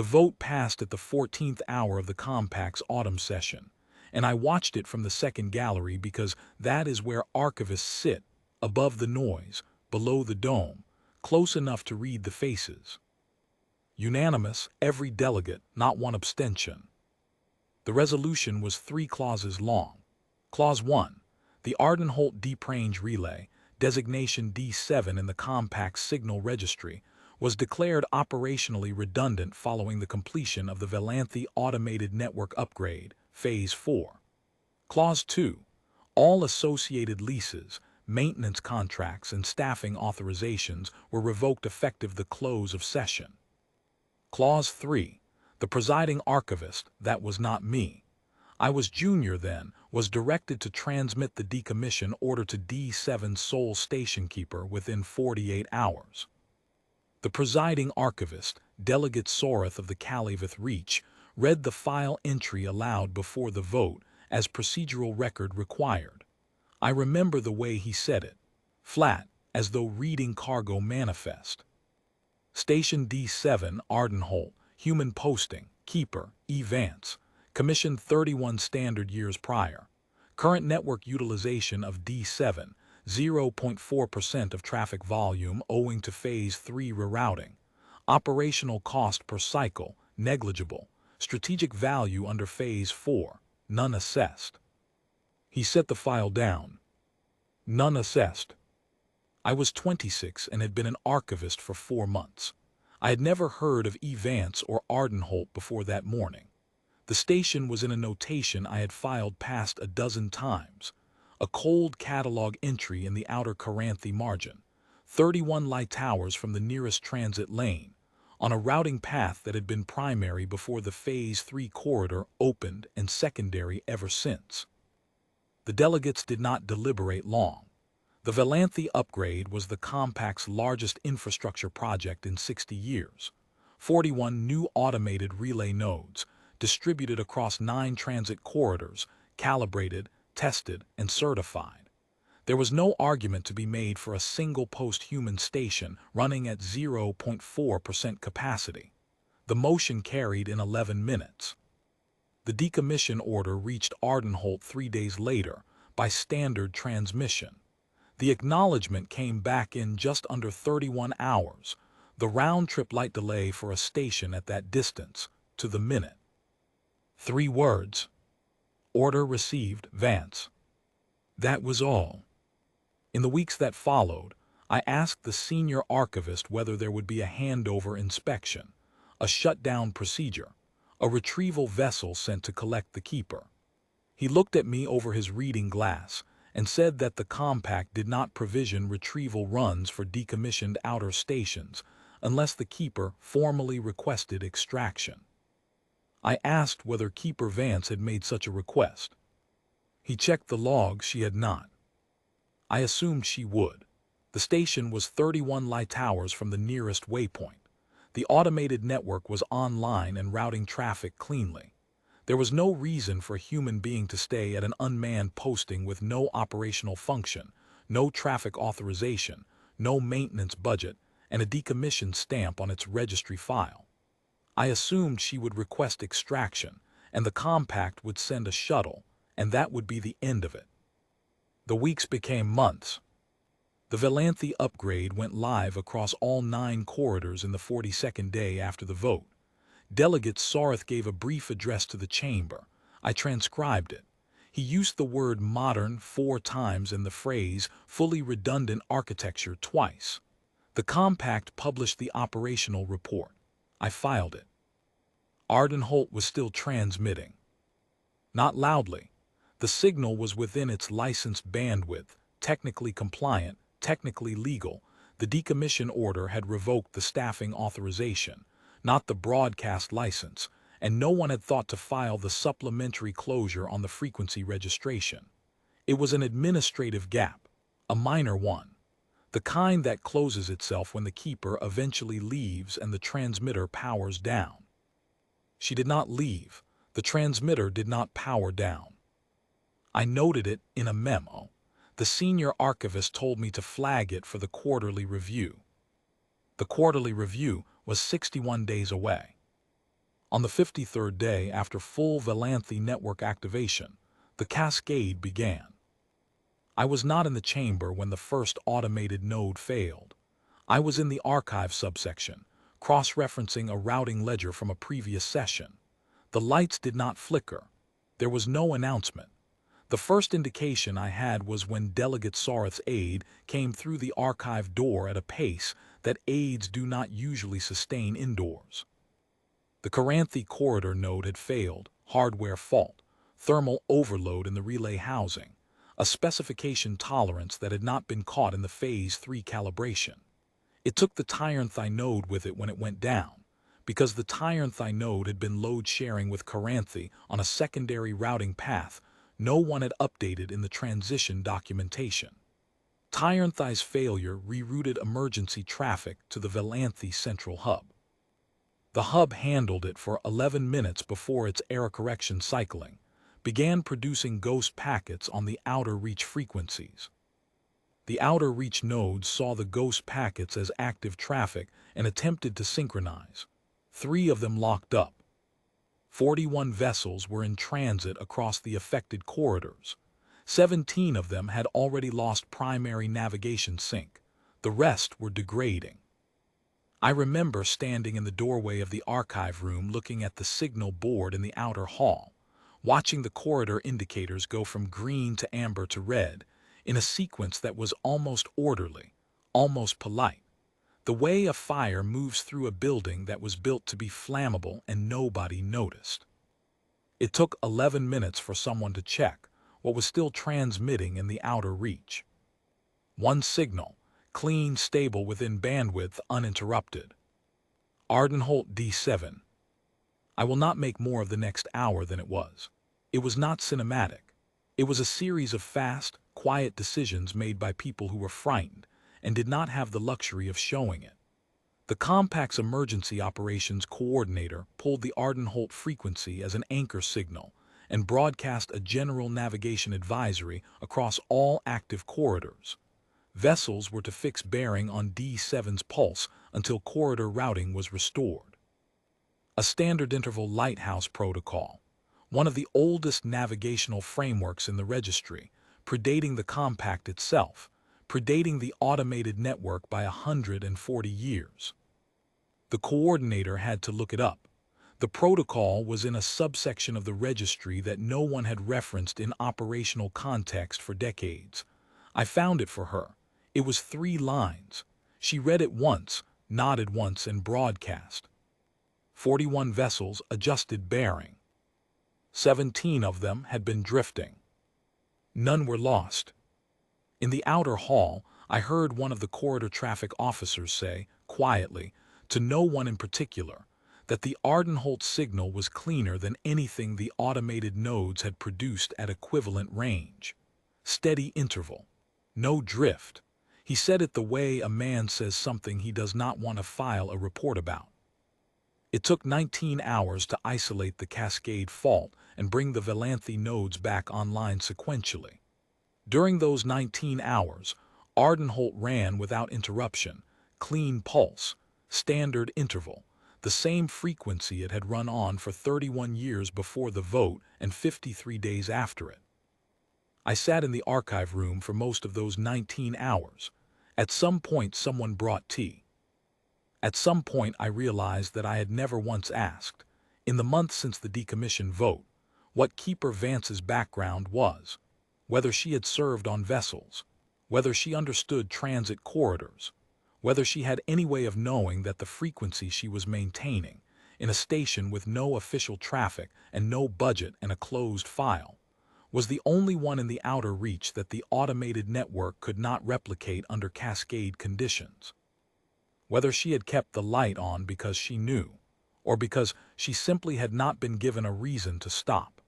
The vote passed at the 14th hour of the Compact's autumn session, and I watched it from the second gallery because that is where archivists sit, above the noise, below the dome, close enough to read the faces. Unanimous, every delegate, not one abstention. The resolution was 3 clauses long. Clause 1. The Ardenholt-Deep-Range Relay, designation D7 in the Compact's signal registry, was declared operationally redundant following the completion of the Velanthe Automated Network Upgrade, Phase 4. Clause 2. All associated leases, maintenance contracts, and staffing authorizations were revoked effective the close of session. Clause 3. The presiding archivist, that was not me, I was junior then, was directed to transmit the decommission order to D7's sole station keeper within 48 hours. The presiding archivist, Delegate Sorath of the Calumet Reach, read the file entry aloud before the vote as procedural record required. I remember the way he said it, flat, as though reading cargo manifest. Station D7, Ardenholt, human posting, keeper, E. Vance, commissioned 31 standard years prior. Current network utilization of D7, 0.4% of traffic volume owing to Phase 3 rerouting. Operational cost per cycle, negligible. Strategic value under Phase 4, none assessed. He set the file down. None assessed. I was 26 and had been an archivist for 4 months. I had never heard of E. Vance or Ardenholt before that morning. The station was in a notation I had filed past a dozen times. A cold catalog entry in the outer Caranthe margin, 31 light towers from the nearest transit lane, on a routing path that had been primary before the Phase 3 corridor opened and secondary ever since. The delegates did not deliberate long. The Velanthe upgrade was the Compact's largest infrastructure project in 60 years. 41 new automated relay nodes, distributed across 9 transit corridors, calibrated, tested, and certified. There was no argument to be made for a single post-human station running at 0.4% capacity. The motion carried in 11 minutes. The decommission order reached Ardenholt 3 days later by standard transmission. The acknowledgement came back in just under 31 hours, the round-trip light delay for a station at that distance, to the minute. 3 words. Order received, Vance. That was all. In the weeks that followed, I asked the senior archivist whether there would be a handover inspection, a shutdown procedure, a retrieval vessel sent to collect the keeper. He looked at me over his reading glass and said that the Compact did not provision retrieval runs for decommissioned outer stations unless the keeper formally requested extraction. I asked whether Keeper Vance had made such a request. He checked the logs. She had not. I assumed she would. The station was 31 light towers from the nearest waypoint. The automated network was online and routing traffic cleanly. There was no reason for a human being to stay at an unmanned posting with no operational function, no traffic authorization, no maintenance budget, and a decommissioned stamp on its registry file. I assumed she would request extraction, and the Compact would send a shuttle, and that would be the end of it. The weeks became months. The Velanthe upgrade went live across all 9 corridors in the 42nd day after the vote. Delegate Sorath gave a brief address to the chamber. I transcribed it. He used the word modern 4 times and the phrase fully redundant architecture twice. The Compact published the operational report. I filed it. Ardenholt was still transmitting. Not loudly. The signal was within its licensed bandwidth, technically compliant, technically legal. The decommission order had revoked the staffing authorization, not the broadcast license, and no one had thought to file the supplementary closure on the frequency registration. It was an administrative gap, a minor one, the kind that closes itself when the keeper eventually leaves and the transmitter powers down. She did not leave. The transmitter did not power down. I noted it in a memo. The senior archivist told me to flag it for the quarterly review. The quarterly review was 61 days away. On the 53rd day after full Valanthy network activation, the cascade began. I was not in the chamber when the first automated node failed. I was in the archive subsection, cross-referencing a routing ledger from a previous session. The lights did not flicker. There was no announcement. The first indication I had was when Delegate Sareth's aide came through the archive door at a pace that aides do not usually sustain indoors. The Caranthi corridor node had failed, hardware fault, thermal overload in the relay housing, a specification tolerance that had not been caught in the Phase 3 calibration. It took the Tyranthi node with it when it went down, because the Tyranthi node had been load sharing with Caranthi on a secondary routing path no one had updated in the transition documentation. Tyranthi's failure rerouted emergency traffic to the Valanthy central hub. The hub handled it for 11 minutes before its error correction cycling began producing ghost packets on the outer reach frequencies. The outer reach nodes saw the ghost packets as active traffic and attempted to synchronize. 3 of them locked up. 41 vessels were in transit across the affected corridors. 17 of them had already lost primary navigation sync. The rest were degrading. I remember standing in the doorway of the archive room looking at the signal board in the outer hall, watching the corridor indicators go from green to amber to red in a sequence that was almost orderly, almost polite. The way a fire moves through a building that was built to be flammable and nobody noticed. It took 11 minutes for someone to check what was still transmitting in the outer reach. One signal, clean, stable within bandwidth, uninterrupted. Ardenholt D7. I will not make more of the next hour than it was. It was not cinematic. It was a series of fast, quiet decisions made by people who were frightened and did not have the luxury of showing it. The Compact's emergency operations coordinator pulled the Ardenholt frequency as an anchor signal and broadcast a general navigation advisory across all active corridors. Vessels were to fix bearing on D7's pulse until corridor routing was restored. A standard interval lighthouse protocol, one of the oldest navigational frameworks in the registry, predating the Compact itself, predating the automated network by 140 years. The coordinator had to look it up. The protocol was in a subsection of the registry that no one had referenced in operational context for decades. I found it for her. It was 3 lines. She read it once, nodded once, and broadcast. 41 vessels adjusted bearing. 17 of them had been drifting. None were lost. In the outer hall, I heard one of the corridor traffic officers say, quietly, to no one in particular, that the Ardenholt signal was cleaner than anything the automated nodes had produced at equivalent range. Steady interval. No drift. He said it the way a man says something he does not want to file a report about. It took 19 hours to isolate the cascade fault and bring the Valanthy nodes back online sequentially. During those 19 hours, Ardenholt ran without interruption, clean pulse, standard interval, the same frequency it had run on for 31 years before the vote and 53 days after it. I sat in the archive room for most of those 19 hours. At some point, someone brought tea. At some point, I realized that I had never once asked, in the months since the decommission vote, what Keeper Vance's background was, whether she had served on vessels, whether she understood transit corridors, whether she had any way of knowing that the frequency she was maintaining, in a station with no official traffic and no budget and a closed file, was the only one in the outer reach that the automated network could not replicate under cascade conditions. Whether she had kept the light on because she knew, or because she simply had not been given a reason to stop.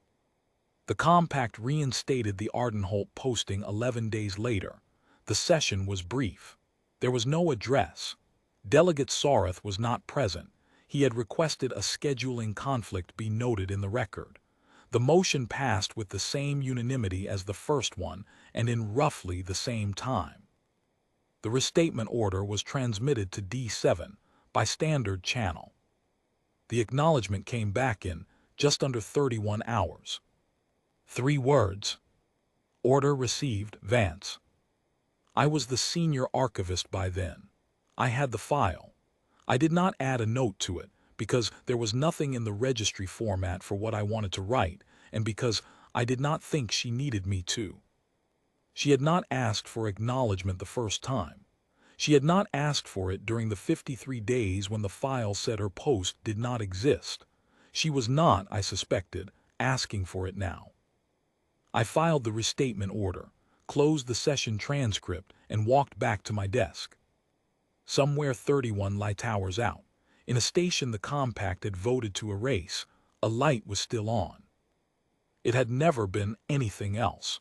The Compact reinstated the Ardenholt posting 11 days later. The session was brief. There was no address. Delegate Sareth was not present. He had requested a scheduling conflict be noted in the record. The motion passed with the same unanimity as the first one and in roughly the same time. The restatement order was transmitted to D7 by standard channel. The acknowledgement came back in just under 31 hours. 3 words. Order received, Vance. I was the senior archivist by then. I had the file. I did not add a note to it because there was nothing in the registry format for what I wanted to write, and because I did not think she needed me to. She had not asked for acknowledgement the first time. She had not asked for it during the 53 days when the file said her post did not exist. She was not, I suspected, asking for it now. I filed the restatement order, closed the session transcript, and walked back to my desk. Somewhere 31 light hours out, in a station the compact had voted to erase, a light was still on. It had never been anything else.